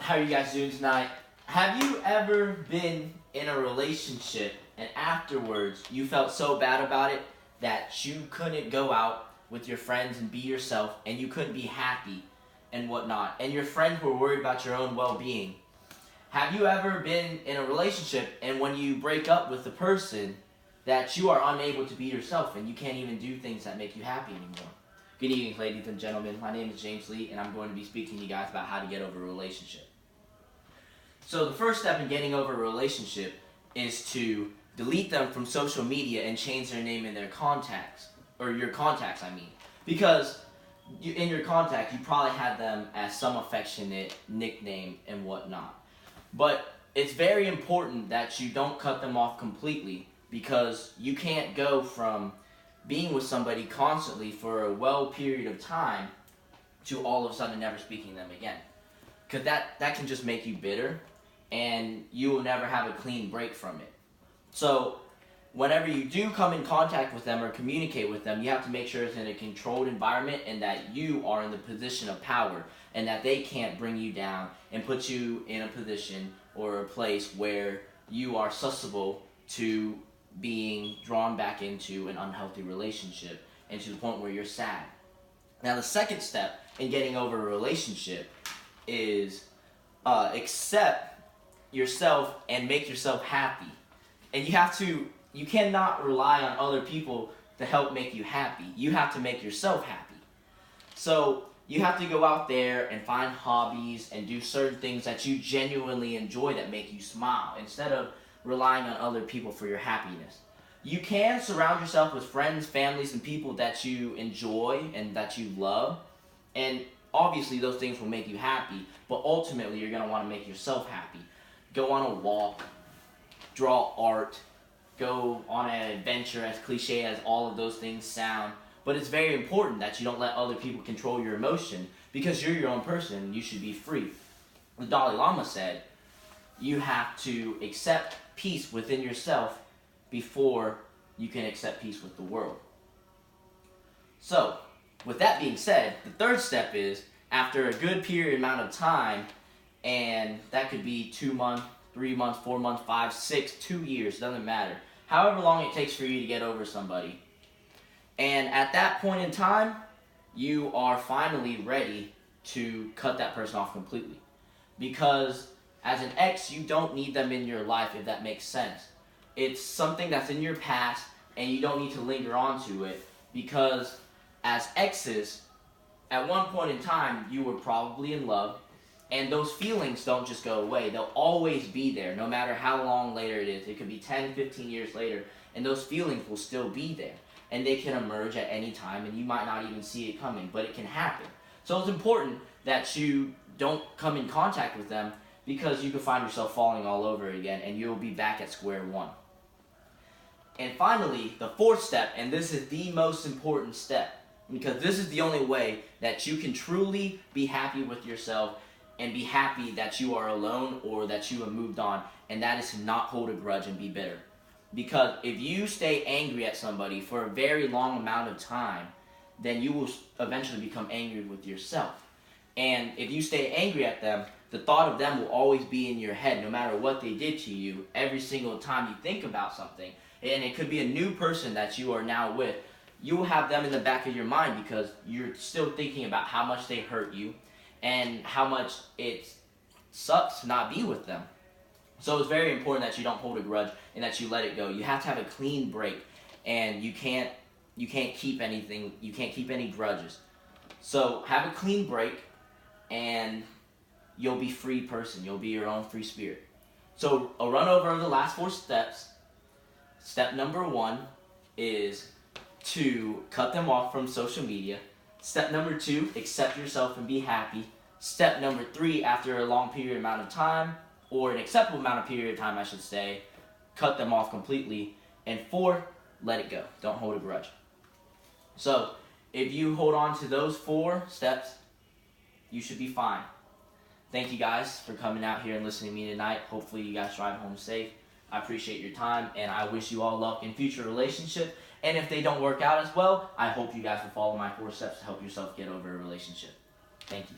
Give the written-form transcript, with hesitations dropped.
How are you guys doing tonight? Have you ever been in a relationship and afterwards you felt so bad about it that you couldn't go out with your friends and be yourself and you couldn't be happy and whatnot, and your friends were worried about your own well-being? Have you ever been in a relationship and when you break up with the person that you are unable to be yourself and you can't even do things that make you happy anymore? Good evening, ladies and gentlemen. My name is James Lee, and I'm going to be speaking to you guys about how to get over a relationship. So the first step in getting over a relationship is to delete them from social media and change their name in their contacts, or your contacts, I mean. Because in your contact, you probably had them as some affectionate nickname and whatnot. But it's very important that you don't cut them off completely, because you can't go from being with somebody constantly for a well period of time to all of a sudden never speaking to them again. Because that can just make you bitter, and you will never have a clean break from it. So whenever you do come in contact with them or communicate with them, you have to make sure it's in a controlled environment and that you are in the position of power and that they can't bring you down and put you in a position or a place where you are susceptible to being drawn back into an unhealthy relationship and to the point where you're sad. Now, the second step in getting over a relationship is accept yourself and make yourself happy. And you cannot rely on other people to help make you happy. You have to make yourself happy. So you have to go out there and find hobbies and do certain things that you genuinely enjoy that make you smile, instead of relying on other people for your happiness. You can surround yourself with friends, families, and people that you enjoy and that you love, and obviously those things will make you happy, but ultimately you're going to want to make yourself happy. Go on a walk, draw art, go on an adventure, as cliche as all of those things sound. But it's very important that you don't let other people control your emotion, because you're your own person and you should be free. The Dalai Lama said, you have to accept peace within yourself before you can accept peace with the world. So, with that being said, the third step is, after a good period amount of time, and that could be 2 months, 3 months, 4 months, 5, 6, 2 years, doesn't matter. However long it takes for you to get over somebody. And at that point in time, you are finally ready to cut that person off completely. Because as an ex, you don't need them in your life, if that makes sense. It's something that's in your past, and you don't need to linger on to it, because as exes, at one point in time, you were probably in love, and those feelings don't just go away. They'll always be there, no matter how long later it is. It could be 10, 15 years later, and those feelings will still be there. And they can emerge at any time, and you might not even see it coming, but it can happen. So it's important that you don't come in contact with them, because you could find yourself falling all over again, and you'll be back at square one. And finally, the fourth step, and this is the most important step, because this is the only way that you can truly be happy with yourself and be happy that you are alone or that you have moved on, and that is to not hold a grudge and be bitter. Because if you stay angry at somebody for a very long amount of time, then you will eventually become angry with yourself. And if you stay angry at them, the thought of them will always be in your head, no matter what they did to you, every single time you think about something. And it could be a new person that you are now with. You will have them in the back of your mind, because you're still thinking about how much they hurt you and how much it sucks to not be with them. So it's very important that you don't hold a grudge and that you let it go. You have to have a clean break, and you can't keep anything. You can't keep any grudges. So have a clean break, and you'll be a free person. You'll be your own free spirit. So I'll run over the last 4 steps. Step number 1 is to cut them off from social media. Step number 2, accept yourself and be happy. Step number 3, after a long period amount of time, or an acceptable amount of period of time, I should say, cut them off completely. And 4, let it go. Don't hold a grudge. So if you hold on to those 4 steps, you should be fine. Thank you guys for coming out here and listening to me tonight. Hopefully you guys drive home safe. I appreciate your time, and I wish you all luck in future relationships. And if they don't work out as well, I hope you guys will follow my 4 steps to help yourself get over a relationship. Thank you.